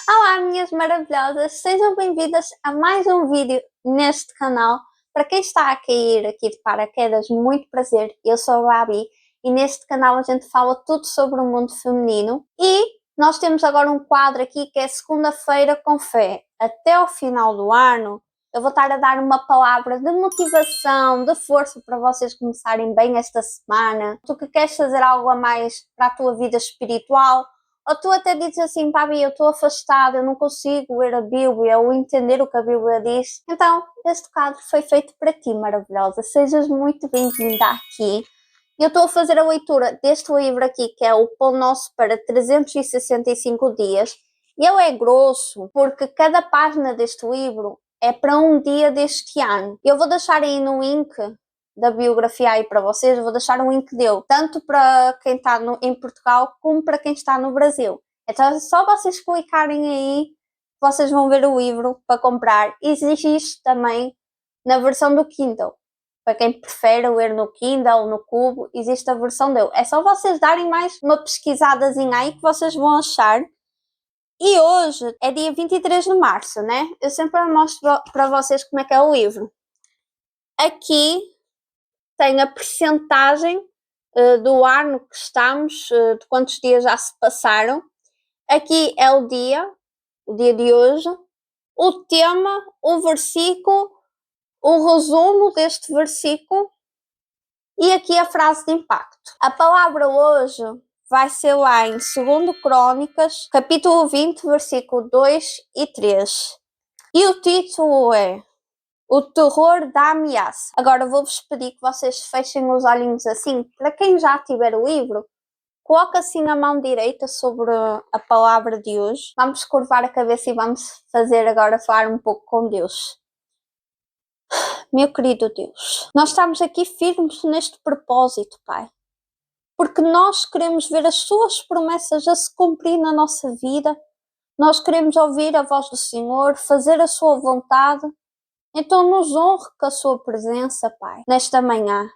Olá, minhas maravilhosas, sejam bem-vindas a mais um vídeo neste canal. Para quem está a cair aqui de paraquedas, muito prazer, eu sou a Babi e neste canal a gente fala tudo sobre o mundo feminino e nós temos agora um quadro aqui que é Segunda-feira com Fé. Até ao final do ano eu vou estar a dar uma palavra de motivação, de força para vocês começarem bem esta semana. Tu que queres fazer algo a mais para a tua vida espiritual, ou tu até dizes assim, Babi, eu estou afastada, eu não consigo ler a Bíblia ou entender o que a Bíblia diz. Então, este quadro foi feito para ti, maravilhosa. Sejas muito bem-vinda aqui. Eu estou a fazer a leitura deste livro aqui, que é o Pão Nosso para 365 dias. E ele é grosso, porque cada página deste livro é para um dia deste ano. Eu vou deixar aí no link da biografia aí para vocês, vou deixar um link dele, tanto para quem está em Portugal como para quem está no Brasil. Então é só vocês clicarem aí, vocês vão ver o livro para comprar. Existe também na versão do Kindle. Para quem prefere ler no Kindle ou no Cubo, existe a versão dele. É só vocês darem mais uma pesquisadazinha aí que vocês vão achar. E hoje é dia 23 de março, né? Eu sempre mostro para vocês como é que é o livro. Aqui tem a percentagem do ano que estamos, de quantos dias já se passaram. Aqui é o dia de hoje, o tema, o versículo, o resumo deste versículo e aqui a frase de impacto. A palavra hoje vai ser lá em 2 Crônicas, capítulo 20, versículo 2 e 3. E o título é O Terror da Ameaça. Agora vou-vos pedir que vocês fechem os olhinhos assim. Para quem já tiver o livro, coloca assim a mão direita sobre a palavra de hoje. Vamos curvar a cabeça e vamos fazer agora falar um pouco com Deus. Meu querido Deus, nós estamos aqui firmes neste propósito, Pai, porque nós queremos ver as Suas promessas a se cumprir na nossa vida. Nós queremos ouvir a voz do Senhor, fazer a Sua vontade. Então nos honre com a Sua presença, Pai, nesta manhã.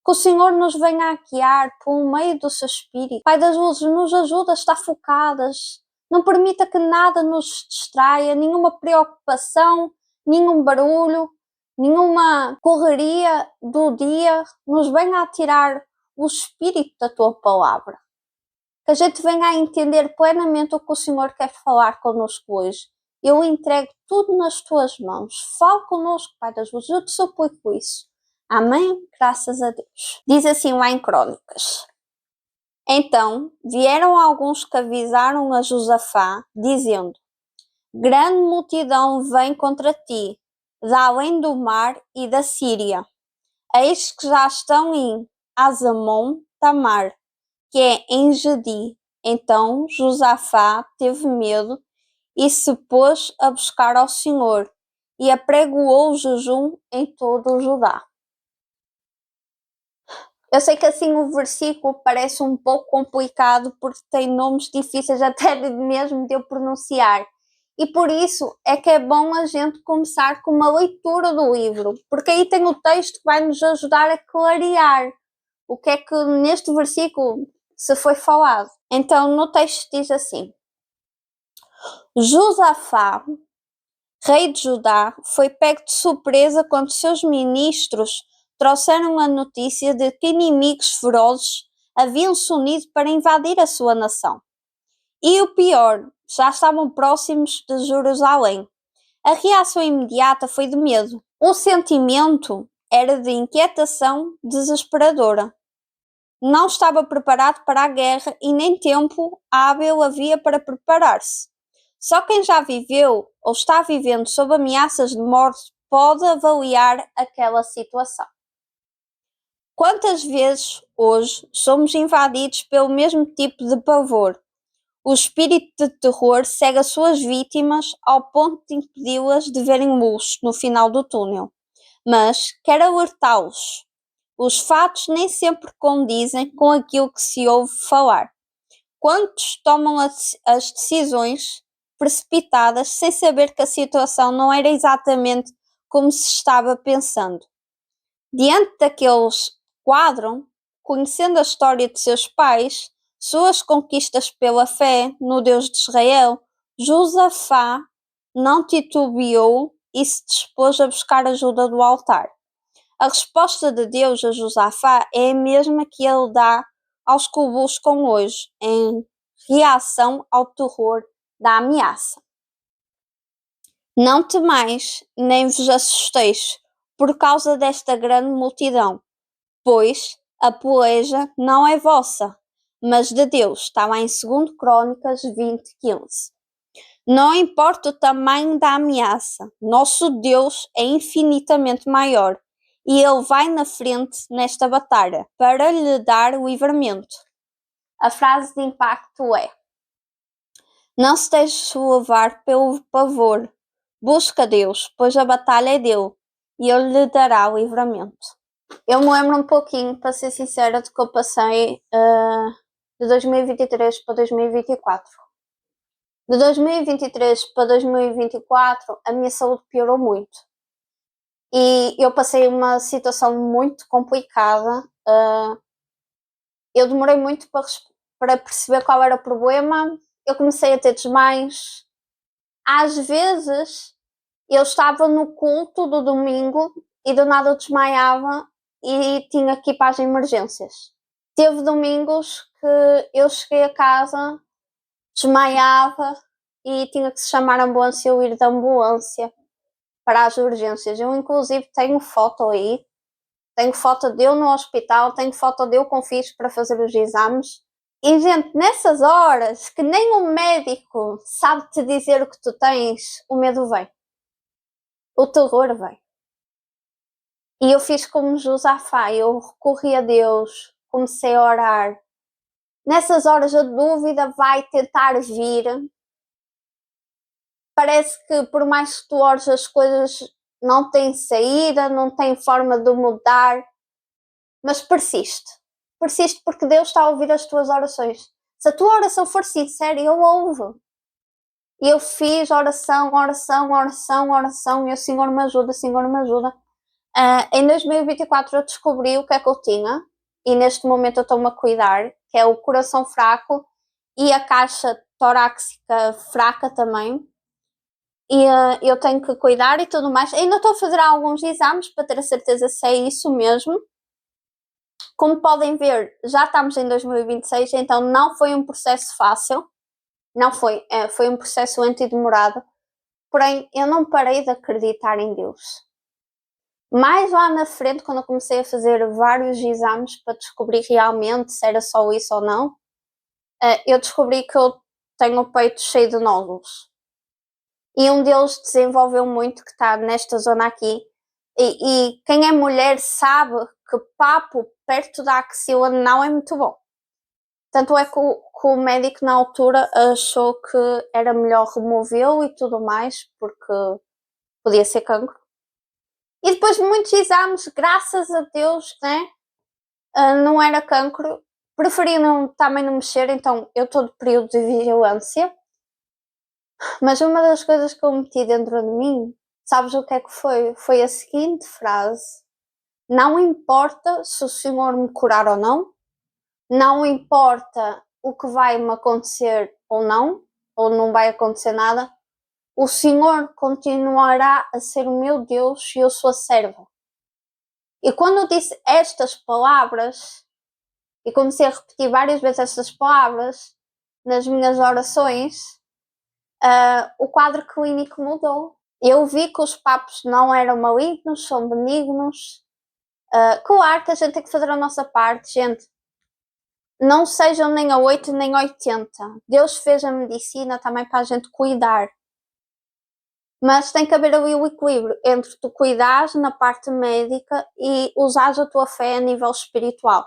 Que o Senhor nos venha a guiar por meio do seu Espírito. Pai das luzes, nos ajuda a estar focadas. Não permita que nada nos distraia, nenhuma preocupação, nenhum barulho, nenhuma correria do dia nos venha a tirar o espírito da Tua palavra. Que a gente venha a entender plenamente o que o Senhor quer falar connosco hoje. Eu entrego tudo nas Tuas mãos. Fala connosco, Pai das luzes, eu te suplico isso. Amém? Graças a Deus. Diz assim lá em Crônicas. Então vieram alguns que avisaram a Josafá, dizendo: Grande multidão vem contra ti, da além do mar e da Síria. Eis que já estão em Azamon Tamar, que é em Gedi. Então Josafá teve medo e se pôs a buscar ao Senhor e apregoou o jejum em todo o Judá. Eu sei que assim o versículo parece um pouco complicado porque tem nomes difíceis até mesmo de eu pronunciar. E por isso é que é bom a gente começar com uma leitura do livro, porque aí tem o texto que vai nos ajudar a clarear o que é que neste versículo se foi falado. Então no texto diz assim: Josafá, rei de Judá, foi pego de surpresa quando seus ministros trouxeram a notícia de que inimigos ferozes haviam se unido para invadir a sua nação. E o pior, já estavam próximos de Jerusalém. A reação imediata foi de medo. O sentimento era de inquietação desesperadora. Não estava preparado para a guerra e nem tempo hábil havia para preparar-se. Só quem já viveu ou está vivendo sob ameaças de morte pode avaliar aquela situação. Quantas vezes hoje somos invadidos pelo mesmo tipo de pavor? O espírito de terror cega as suas vítimas ao ponto de impedi-las de verem luz no final do túnel. Mas quer alertá-los. Os fatos nem sempre condizem com aquilo que se ouve falar. Quantos tomam as decisões precipitadas sem saber que a situação não era exatamente como se estava pensando? Diante daqueles quadro, conhecendo a história de seus pais, suas conquistas pela fé no Deus de Israel, Josafá não titubeou e se dispôs a buscar ajuda do altar. A resposta de Deus a Josafá é a mesma que ele dá aos que o buscam hoje, em reação ao terror da ameaça. Não temais, nem vos assusteis, por causa desta grande multidão, pois a peleja não é vossa, mas de Deus. Está lá em 2 Crônicas 20:15. Não importa o tamanho da ameaça, nosso Deus é infinitamente maior e Ele vai na frente nesta batalha para lhe dar o livramento. A frase de impacto é: não se deixe levar pelo pavor, busca Deus, pois a batalha é dele e Ele lhe dará o livramento. Eu me lembro um pouquinho, para ser sincera, do que eu passei de 2023 para 2024. De 2023 para 2024, a minha saúde piorou muito. E eu passei uma situação muito complicada. Eu demorei muito para perceber qual era o problema. Eu comecei a ter desmaios. Às vezes, eu estava no culto do domingo e do nada eu desmaiava e tinha que ir para as emergências. Teve domingos que eu cheguei a casa, desmaiava e tinha que se chamar a ambulância ou ir da ambulância para as urgências. Eu, inclusive, tenho foto aí. Tenho foto de eu no hospital, tenho foto de eu com fios para fazer os exames. E, gente, nessas horas que nem o médico sabe te dizer o que tu tens, o medo vem. O terror vem. E eu fiz como Josafá, eu recorri a Deus, comecei a orar. Nessas horas a dúvida vai tentar vir. Parece que por mais que tu ores as coisas não têm saída, não têm forma de mudar. Mas persiste. Persiste porque Deus está a ouvir as tuas orações. Se a tua oração for sincera, Ele ouve. E eu fiz oração, oração, oração, oração, e o Senhor me ajuda, Senhor me ajuda. Em 2024 eu descobri o que é que eu tinha, e neste momento eu estou-me a cuidar, que é o coração fraco e a caixa torácica fraca também. E eu tenho que cuidar e tudo mais. Ainda estou a fazer alguns exames para ter a certeza se é isso mesmo. Como podem ver, já estamos em 2026, então não foi um processo fácil. Não foi, foi um processo lento e demorado. Porém, eu não parei de acreditar em Deus. Mais lá na frente, quando eu comecei a fazer vários exames para descobrir realmente se era só isso ou não, eu descobri que eu tenho o peito cheio de nódulos. E um deles desenvolveu muito, que está nesta zona aqui. E quem é mulher sabe que papo perto da axila não é muito bom. Tanto é que o médico na altura achou que era melhor removê-lo e tudo mais, porque podia ser cancro. E depois de muitos exames, graças a Deus, né, não era cancro. Preferi também não mexer, então eu estou de período de vigilância. Mas uma das coisas que eu meti dentro de mim, sabes o que é que foi? Foi a seguinte frase: não importa se o Senhor me curar ou não importa o que vai me acontecer ou não vai acontecer nada, o Senhor continuará a ser o meu Deus e eu sou a serva. E quando eu disse estas palavras, e comecei a repetir várias vezes estas palavras nas minhas orações, o quadro clínico mudou. Eu vi que os papos não eram malignos, são benignos. Claro que a gente tem que fazer a nossa parte, gente. Não sejam nem a 8 nem a 80. Deus fez a medicina também para a gente cuidar. Mas tem que haver ali o equilíbrio entre tu cuidares na parte médica e usares a tua fé a nível espiritual.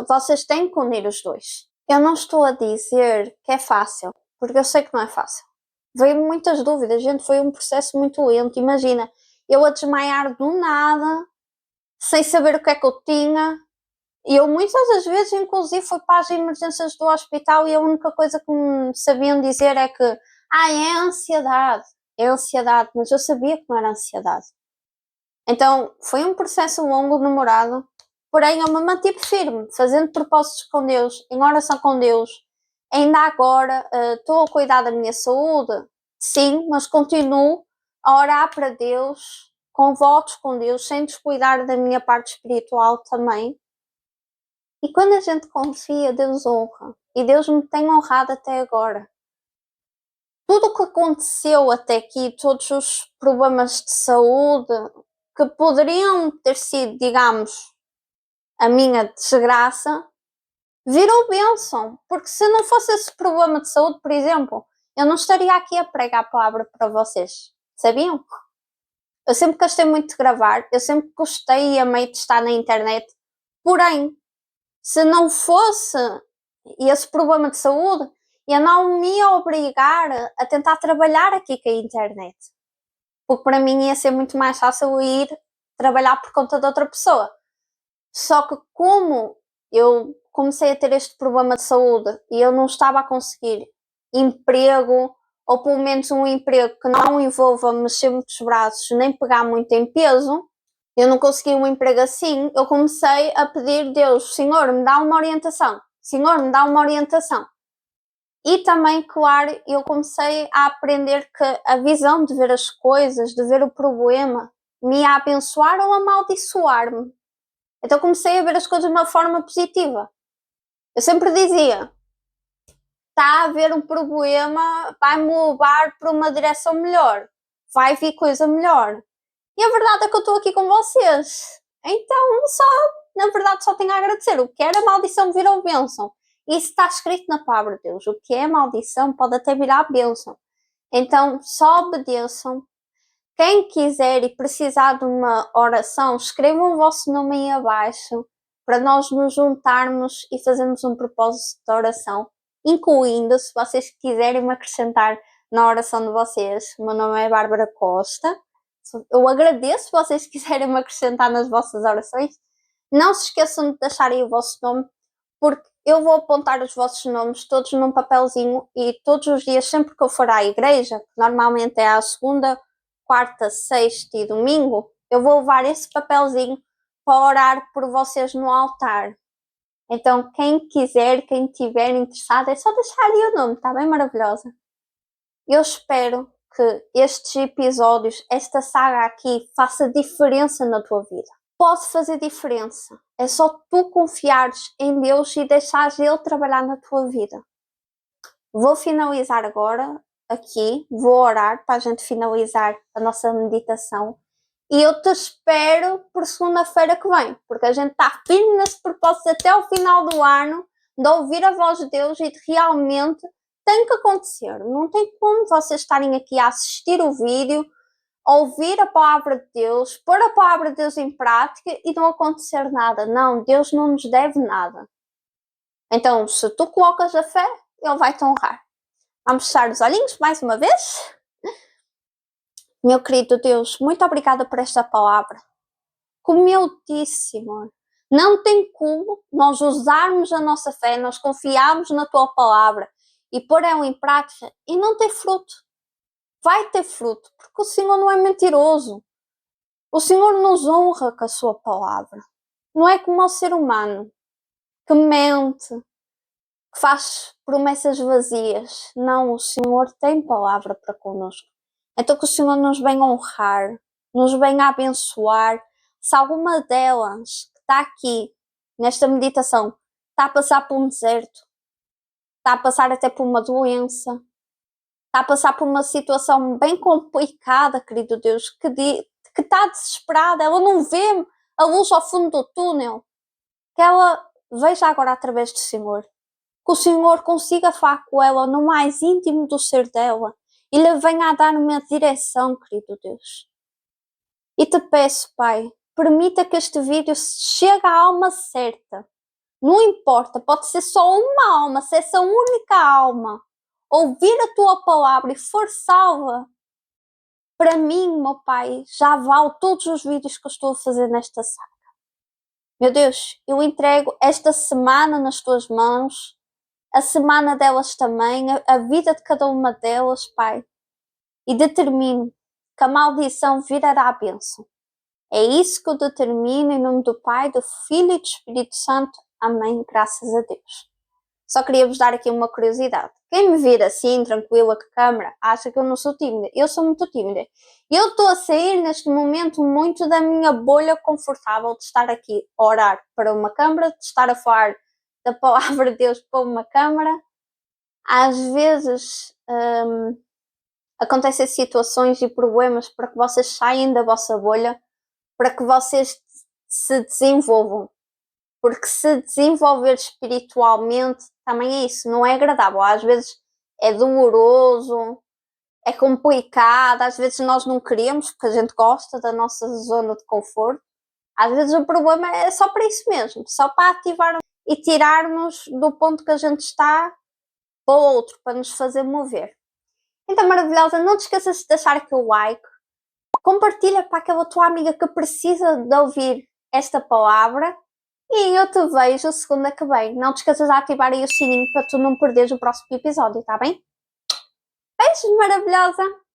Vocês têm que unir os dois. Eu não estou a dizer que é fácil, porque eu sei que não é fácil. Veio muitas dúvidas, gente, foi um processo muito lento. Imagina, eu a desmaiar do nada, sem saber o que é que eu tinha. E eu muitas das vezes, inclusive, fui para as emergências do hospital e a única coisa que me sabiam dizer é que é ansiedade, mas eu sabia que não era ansiedade. Então, foi um processo longo, demorado, porém eu me mantive firme, fazendo propósitos com Deus, em oração com Deus, Ainda agora estou a cuidar da minha saúde, sim, mas continuo a orar para Deus, com votos com Deus, sem descuidar da minha parte espiritual também. E quando a gente confia, Deus honra. E Deus me tem honrado até agora. Tudo o que aconteceu até aqui, todos os problemas de saúde, que poderiam ter sido, digamos, a minha desgraça, virou bênção. Porque se não fosse esse problema de saúde, por exemplo, eu não estaria aqui a pregar a palavra para vocês. Sabiam? Eu sempre gostei muito de gravar, eu sempre gostei e amei de estar na internet. Porém, se não fosse esse problema de saúde, eu não me ia obrigar a tentar trabalhar aqui com a internet. Porque para mim ia ser muito mais fácil ir trabalhar por conta de outra pessoa. Só que como eu comecei a ter este problema de saúde e eu não estava a conseguir emprego, ou pelo menos um emprego que não envolva mexer muitos braços nem pegar muito em peso, eu não consegui um emprego assim, eu comecei a pedir a Deus, Senhor, me dá uma orientação. Senhor, me dá uma orientação. E também, claro, eu comecei a aprender que a visão de ver as coisas, de ver o problema, me ia abençoar ou amaldiçoar-me. Então comecei a ver as coisas de uma forma positiva. Eu sempre dizia, está a haver um problema, vai-me levar para uma direção melhor. Vai vir coisa melhor. E a verdade é que eu estou aqui com vocês. Então, na verdade, só tenho a agradecer. O que era maldição virou bênção. Isso está escrito na palavra de Deus. O que é maldição pode até virar bênção. Então, só obedeçam. Quem quiser e precisar de uma oração, escrevam o vosso nome aí abaixo para nós nos juntarmos e fazermos um propósito de oração, incluindo, se vocês quiserem me acrescentar na oração de vocês. O meu nome é Bárbara Costa. Eu agradeço se vocês quiserem me acrescentar nas vossas orações. Não se esqueçam de deixarem o vosso nome, porque eu vou apontar os vossos nomes todos num papelzinho e todos os dias, sempre que eu for à igreja, que normalmente é à segunda, quarta, sexta e domingo, eu vou levar esse papelzinho para orar por vocês no altar. Então, quem quiser, quem estiver interessado, é só deixar aí o nome, está bem maravilhosa? Eu espero que estes episódios, esta saga aqui, faça diferença na tua vida. Pode fazer diferença. É só tu confiares em Deus e deixares Ele trabalhar na tua vida. Vou finalizar agora aqui, vou orar para a gente finalizar a nossa meditação. E eu te espero por segunda-feira que vem, porque a gente está firme nesse propósito até o final do ano, de ouvir a voz de Deus e de realmente tem que acontecer. Não tem como vocês estarem aqui a assistir o vídeo, ouvir a palavra de Deus, pôr a palavra de Deus em prática e não acontecer nada. Não, Deus não nos deve nada. Então, se tu colocas a fé, Ele vai te honrar. Vamos fechar os olhinhos mais uma vez? Meu querido Deus, muito obrigada por esta palavra. Como eu disse, Senhor, não tem como nós usarmos a nossa fé, nós confiarmos na Tua palavra e pôr ela em prática e não ter fruto. Vai ter fruto, porque o Senhor não é mentiroso. O Senhor nos honra com a Sua palavra. Não é como o ser humano que mente, que faz promessas vazias. Não, o Senhor tem palavra para connosco. Então que o Senhor nos venha honrar, nos venha abençoar. Se alguma delas que está aqui nesta meditação está a passar por um deserto, está a passar até por uma doença, está a passar por uma situação bem complicada, querido Deus, que está desesperada, ela não vê a luz ao fundo do túnel, que ela veja agora através do Senhor, que o Senhor consiga falar com ela no mais íntimo do ser dela e lhe venha a dar uma direção, querido Deus. E te peço, Pai, permita que este vídeo chegue à alma certa. Não importa, pode ser só uma alma, se essa única alma ouvir a tua palavra e for salva, para mim, meu Pai, já vale todos os vídeos que eu estou a fazer nesta saga. Meu Deus, eu entrego esta semana nas tuas mãos, a semana delas também, a vida de cada uma delas, Pai, e determino que a maldição virará a bênção. É isso que eu determino em nome do Pai, do Filho e do Espírito Santo. Amém. Graças a Deus. Só queria vos dar aqui uma curiosidade. Quem me vir assim, tranquila com a câmera, acha que eu não sou tímida. Eu sou muito tímida. Eu estou a sair neste momento muito da minha bolha confortável de estar aqui a orar para uma câmara, de estar a falar da palavra de Deus para uma câmara. Às vezes acontecem situações e problemas para que vocês saiam da vossa bolha, para que vocês se desenvolvam. Porque se desenvolver espiritualmente também é isso, não é agradável. Às vezes é doloroso, é complicado, às vezes nós não queremos, porque a gente gosta da nossa zona de conforto. Às vezes o problema é só para isso mesmo, só para ativar e tirar-nos do ponto que a gente está para o outro, para nos fazer mover. Então, maravilhosa, não te esqueças de deixar aqui o like, compartilha para aquela tua amiga que precisa de ouvir esta palavra e eu te vejo segunda que vem. Não te esqueças de ativar aí o sininho para tu não perderes o próximo episódio, tá bem? Beijos, maravilhosa!